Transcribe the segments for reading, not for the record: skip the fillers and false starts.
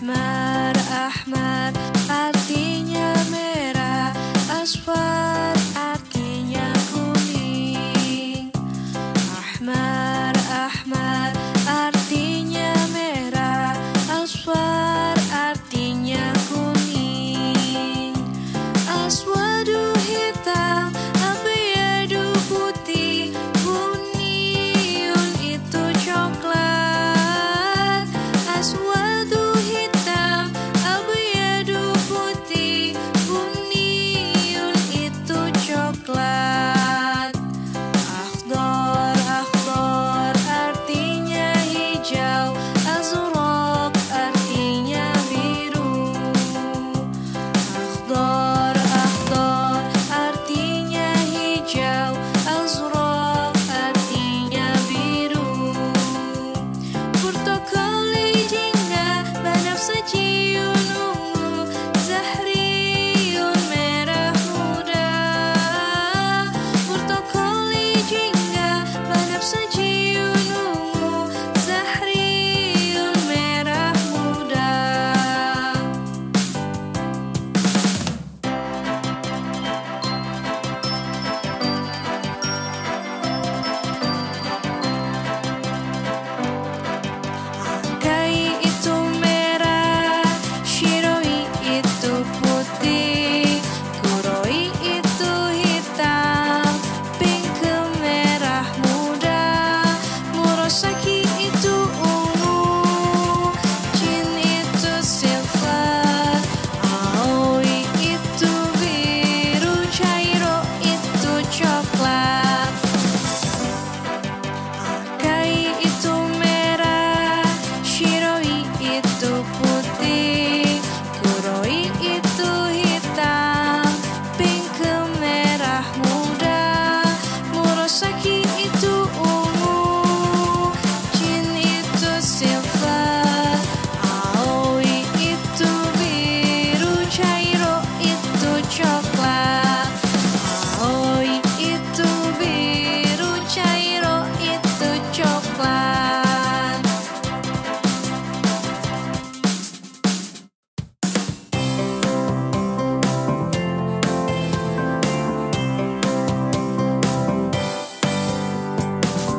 Ahmar, ahmar artinya merah, asfar artinya kuning. Ahmar, ahmar artinya merah, asfar artinya kuning. Aswadu hitam, abyadu putih, buniyun itu coklat. Aswadu hitam, abyadu putih, buniyun itu coklat. Akhdar, akhdar artinya hijau, azraq artinya biru. Akhdar, akhdar artinya hijau, azraq artinya biru. Portokali jingga, banafsajiyun ungu, zahriyun merah muda. Portokali jingga, banafsajiyun ungu, zahriyun merah muda. Kai itu merah, shiroi itu putih, kuroi itu hitam, pink merah muda, murasaki itu ungu, jin itu silver, aoi itu biru, cairo itu coklat. Kai itu merah, shiroi itu putih, kuroi itu hitam, pink merah muda, murasaki itu ungu, jin itu silver, aoi itu biru, cairo itu coklat. Aoi itu biru, cairo itu coklat.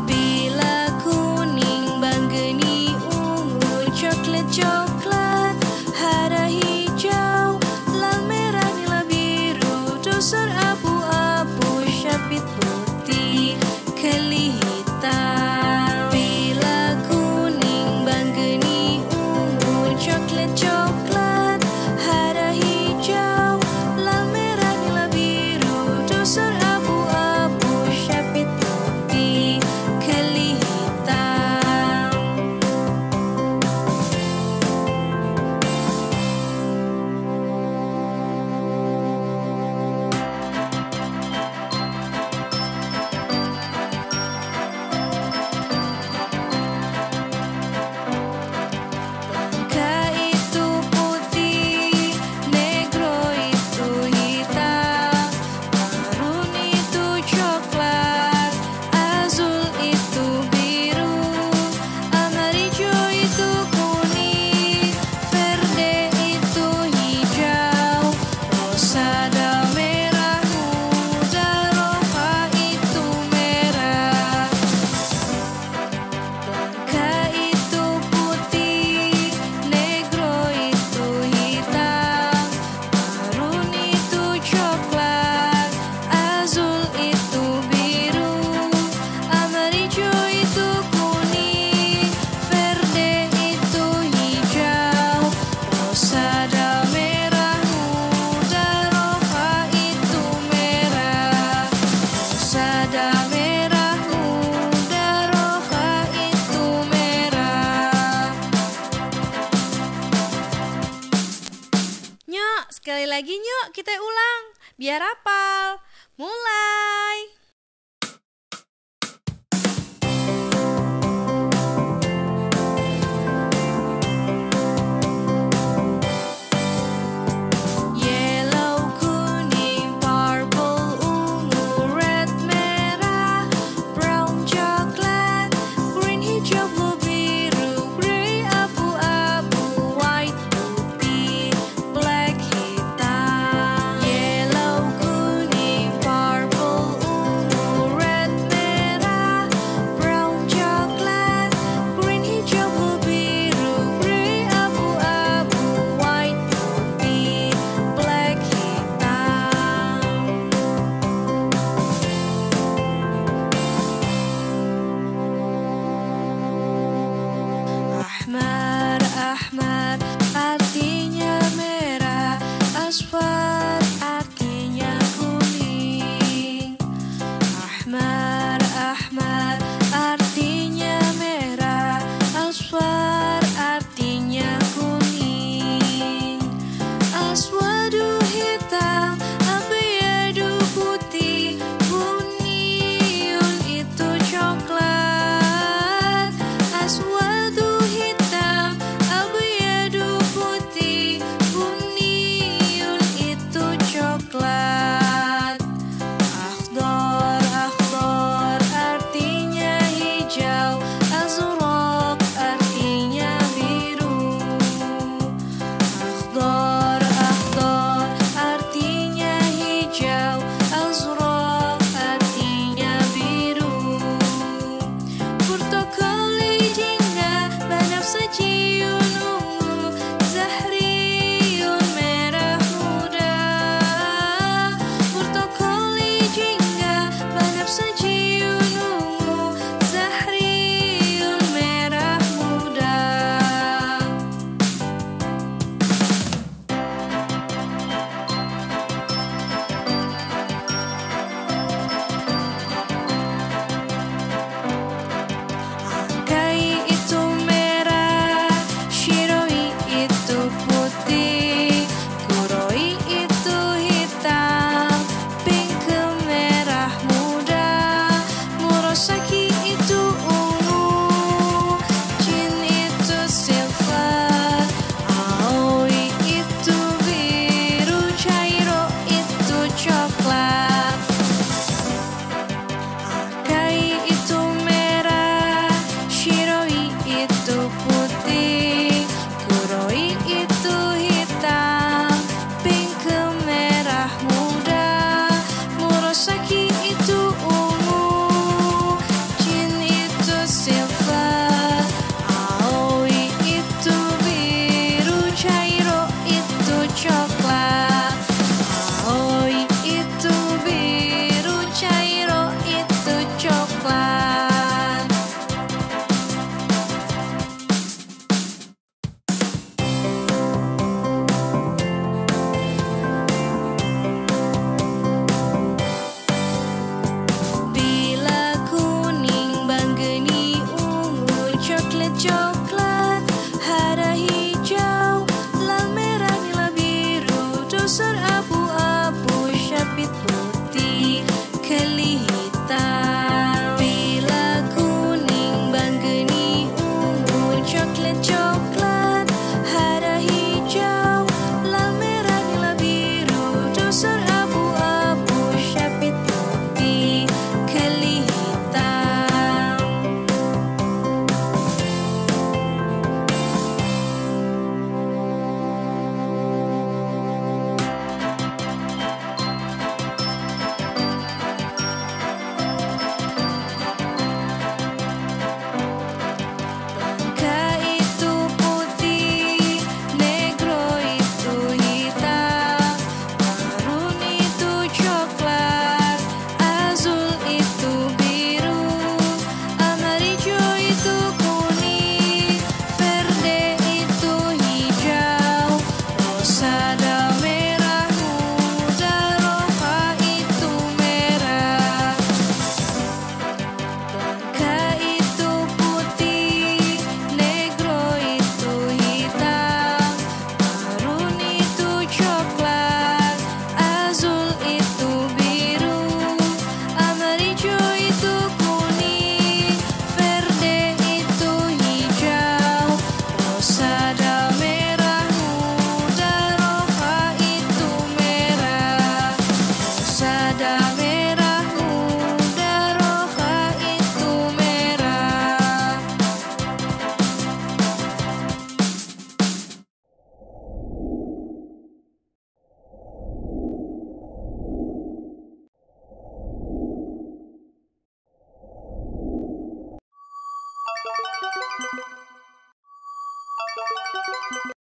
Bila kuning, banggeni, ungu, coklat, coklat, hara hijau, lal merah, nila biru, Biar hafal. Mulai. Yellow, kuning, purple, ungu, red, merah, brown, coklat, green, hijau, blue, biru, grey, abu-abu, white, putih, black, hitam. Yellow, kuning, purple,